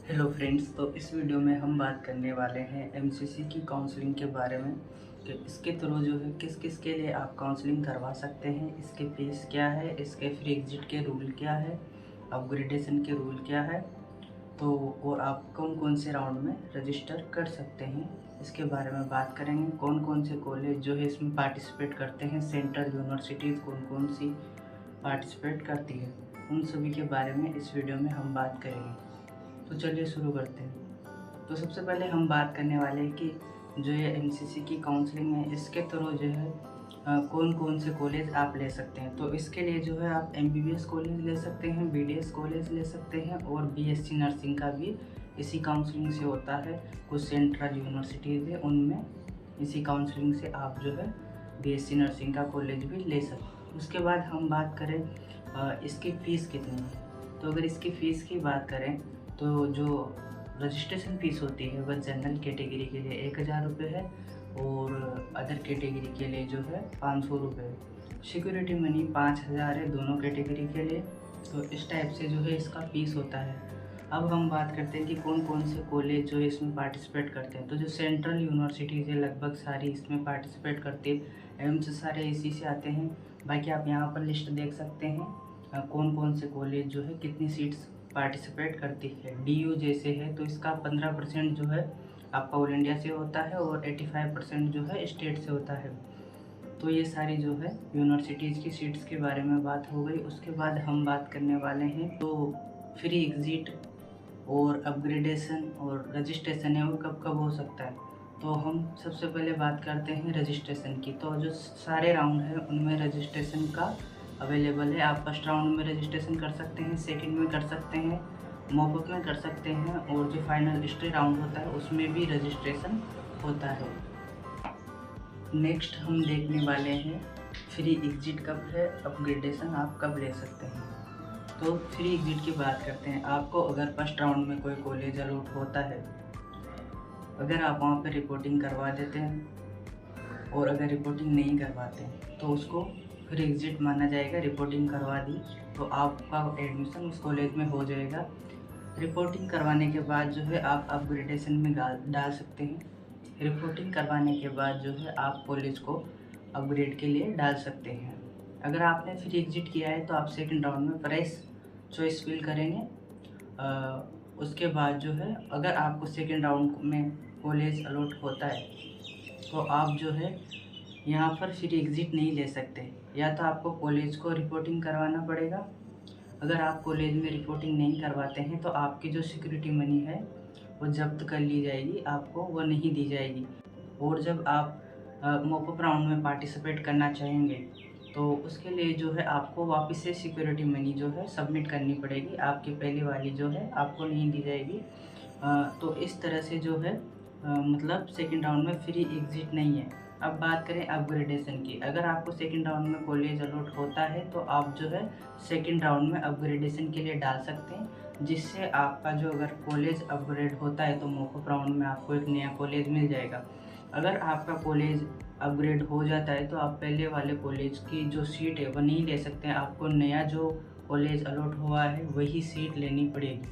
Hello friends, तो इस video में हम बात करने वाले हैं एमसीसी की काउंसलिंग के बारे में कि इसके थ्रू जो है किस किस के लिए आप काउंसलिंग करवा सकते हैं, इसके फीस क्या है, इसके फ्री एग्जिट के रूल क्या है, अपग्रेडेशन के रूल क्या है, तो और आप कौन कौन से राउंड में रजिस्टर कर सकते हैं, इसके बारे में बात करेंगे। कौन कौन से कॉलेज जो है इसमें पार्टिसिपेट करते हैं, सेंट्रल यूनिवर्सिटीज़ कौन कौन सी पार्टिसिपेट करती है, उन सभी के बारे में इस वीडियो में हम बात करेंगे। तो चलिए शुरू करते हैं। तो सबसे पहले हम बात करने वाले हैं कि जो ये एमसीसी की काउंसलिंग है, इसके थ्रू जो है कौन कौन से कॉलेज आप ले सकते हैं। तो इसके लिए जो है आप एमबीबीएस कॉलेज ले सकते हैं, बीडीएस कॉलेज ले सकते हैं और बीएससी नर्सिंग का भी इसी काउंसलिंग से होता है। कुछ सेंट्रल यूनिवर्सिटीज़ है, उनमें इसी काउंसलिंग से आप जो है बीएससी नर्सिंग का कॉलेज भी ले सकते हैं। उसके बाद हम बात करें इसकी फ़ीस कितनी है। तो अगर इसकी फ़ीस की बात करें तो जो रजिस्ट्रेशन फ़ीस होती है वह जनरल कैटेगरी के लिए 1000 रुपये है और अदर कैटेगरी के लिए जो है 500 रुपये है। सिक्योरिटी मनी 5000 है दोनों कैटेगरी के लिए। तो इस टाइप से जो है इसका फ़ीस होता है। अब हम बात करते हैं कि कौन कौन से कॉलेज जो है इसमें पार्टिसिपेट करते हैं। तो जो सेंट्रल यूनिवर्सिटीज़ है लगभग सारी इसमें पार्टिसिपेट करती है, एवं से सारे इसी से आते हैं। बाकी आप यहाँ पर लिस्ट देख सकते हैं कौन कौन से कॉलेज जो है कितनी सीट्स पार्टिसिपेट करती है। डीयू जैसे है तो इसका 15% जो है आपका ऑल इंडिया से होता है और 85% जो है स्टेट से होता है। तो ये सारी जो है यूनिवर्सिटीज़ की सीट्स के बारे में बात हो गई। उसके बाद हम बात करने वाले हैं तो फ्री एग्जिट और अपग्रेडेशन और रजिस्ट्रेशन है वो कब कब हो सकता है। तो हम सबसे पहले बात करते हैं रजिस्ट्रेशन की। तो जो सारे राउंड हैं उनमें रजिस्ट्रेशन का अवेलेबल है। आप फर्स्ट राउंड में रजिस्ट्रेशन कर सकते हैं, सेकंड में कर सकते हैं, मॉपअप में कर सकते हैं और जो फाइनल हिस्ट्री राउंड होता है उसमें भी रजिस्ट्रेशन होता है। नेक्स्ट हम देखने वाले हैं फ्री एग्जिट कब है, अपग्रेडेशन आप कब ले सकते हैं। तो फ्री एग्जिट की बात करते हैं। आपको अगर फर्स्ट राउंड में कोई कॉलेज अलॉट होता है, अगर आप वहाँ पर रिपोर्टिंग करवा देते हैं और अगर रिपोर्टिंग नहीं करवाते हैं तो उसको फिर एग्जिट माना जाएगा। रिपोर्टिंग करवा दी तो आपका एडमिशन उस कॉलेज में हो जाएगा। रिपोर्टिंग करवाने के बाद जो है आप अपग्रेडेशन में डाल सकते हैं। रिपोर्टिंग करवाने के बाद जो है आप कॉलेज को अपग्रेड के लिए डाल सकते हैं। अगर आपने फिर एग्जिट किया है तो आप सेकंड राउंड में प्राइस चॉइस फिल करेंगे। उसके बाद जो है अगर आपको सेकंड राउंड में कॉलेज अलॉट होता है तो आप जो है यहाँ पर फिर एग्ज़िट नहीं ले सकते। या तो आपको कॉलेज को रिपोर्टिंग करवाना पड़ेगा। अगर आप कॉलेज में रिपोर्टिंग नहीं करवाते हैं तो आपकी जो सिक्योरिटी मनी है वो जब्त कर ली जाएगी, आपको वो नहीं दी जाएगी। और जब आप मॉपअप राउंड में पार्टिसिपेट करना चाहेंगे तो उसके लिए जो है आपको वापस से सिक्योरिटी मनी जो है सबमिट करनी पड़ेगी। आपकी पहले वाली जो है आपको नहीं दी जाएगी। तो इस तरह से जो है मतलब सेकंड राउंड में फ्री एग्ज़िट नहीं है। अब बात करें अपग्रेडेशन की। अगर आपको सेकंड राउंड में कॉलेज अलॉट होता है तो आप जो है सेकंड राउंड में अपग्रेडेशन के लिए डाल सकते हैं, जिससे आपका जो अगर कॉलेज अपग्रेड होता है तो मॉपअप राउंड में आपको एक नया कॉलेज मिल जाएगा। अगर आपका कॉलेज अपग्रेड हो जाता है तो आप पहले वाले कॉलेज की जो सीट है वो नहीं ले सकते हैं। आपको नया जो कॉलेज अलॉट हुआ है वही सीट लेनी पड़ेगी।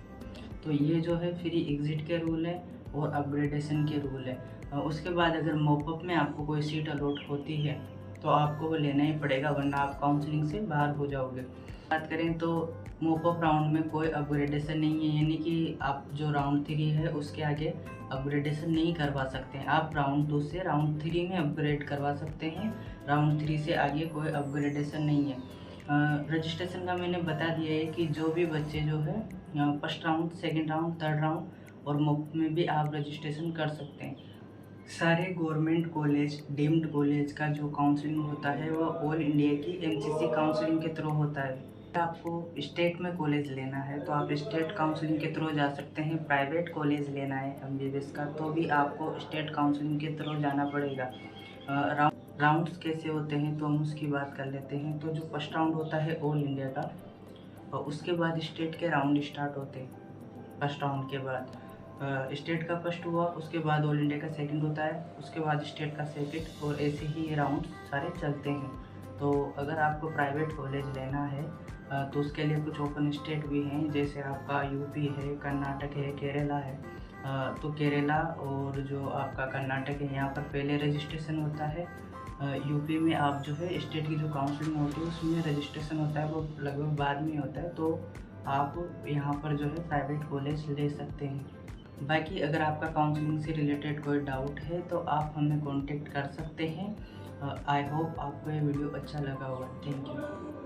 तो ये जो है फ्री एग्ज़िट के रूल है और अपग्रेडेशन के रूल है। उसके बाद अगर मॉपअप में आपको कोई सीट अलॉट होती है तो आपको वो लेना ही पड़ेगा, वरना आप काउंसलिंग से बाहर हो जाओगे। बात करें तो मॉपअप राउंड में कोई अपग्रेडेशन नहीं है, यानी कि आप जो राउंड 3 है उसके आगे अपग्रेडेशन नहीं करवा सकते हैं। आप राउंड 2 से राउंड 3 में अपग्रेड करवा सकते हैं, राउंड 3 से आगे कोई अपग्रेडेशन नहीं है। रजिस्ट्रेशन का मैंने बता दिया है कि जो भी बच्चे जो है first round, second round, third round और मॉपअप में भी आप रजिस्ट्रेशन कर सकते हैं। सारे गवर्नमेंट कॉलेज, डीम्ड कॉलेज का जो काउंसलिंग होता है वह ऑल इंडिया की एमसीसी काउंसलिंग के थ्रू होता है। आपको स्टेट में कॉलेज लेना है तो आप स्टेट काउंसलिंग के थ्रू जा सकते हैं। प्राइवेट कॉलेज लेना है एमबीबीएस का तो भी आपको स्टेट काउंसलिंग के थ्रू जाना पड़ेगा। राउंड्स कैसे होते हैं तो हम उसकी बात कर लेते हैं। तो जो फर्स्ट राउंड होता है ऑल इंडिया का और उसके बाद स्टेट के राउंड स्टार्ट होते हैं। फर्स्ट राउंड के बाद स्टेट का फर्स्ट हुआ, उसके बाद ऑल इंडिया का सेकंड होता है, उसके बाद स्टेट का सेकंड और ऐसे ही ये राउंड सारे चलते हैं। तो अगर आपको प्राइवेट कॉलेज लेना है तो उसके लिए कुछ ओपन स्टेट भी हैं, जैसे आपका यूपी है, कर्नाटक है, केरला है। तो केरला और जो आपका कर्नाटक है, यहाँ पर पहले रजिस्ट्रेशन होता है। यूपी में आप जो है स्टेट की जो काउंसलिंग होती है उसमें रजिस्ट्रेशन होता है, वो लगभग बाद में होता है। तो आप यहाँ पर जो है प्राइवेट कॉलेज ले सकते हैं। बाकी अगर आपका काउंसलिंग से रिलेटेड कोई डाउट है तो आप हमें कांटेक्ट कर सकते हैं। आई होप आपको ये वीडियो अच्छा लगा होगा। Thank you.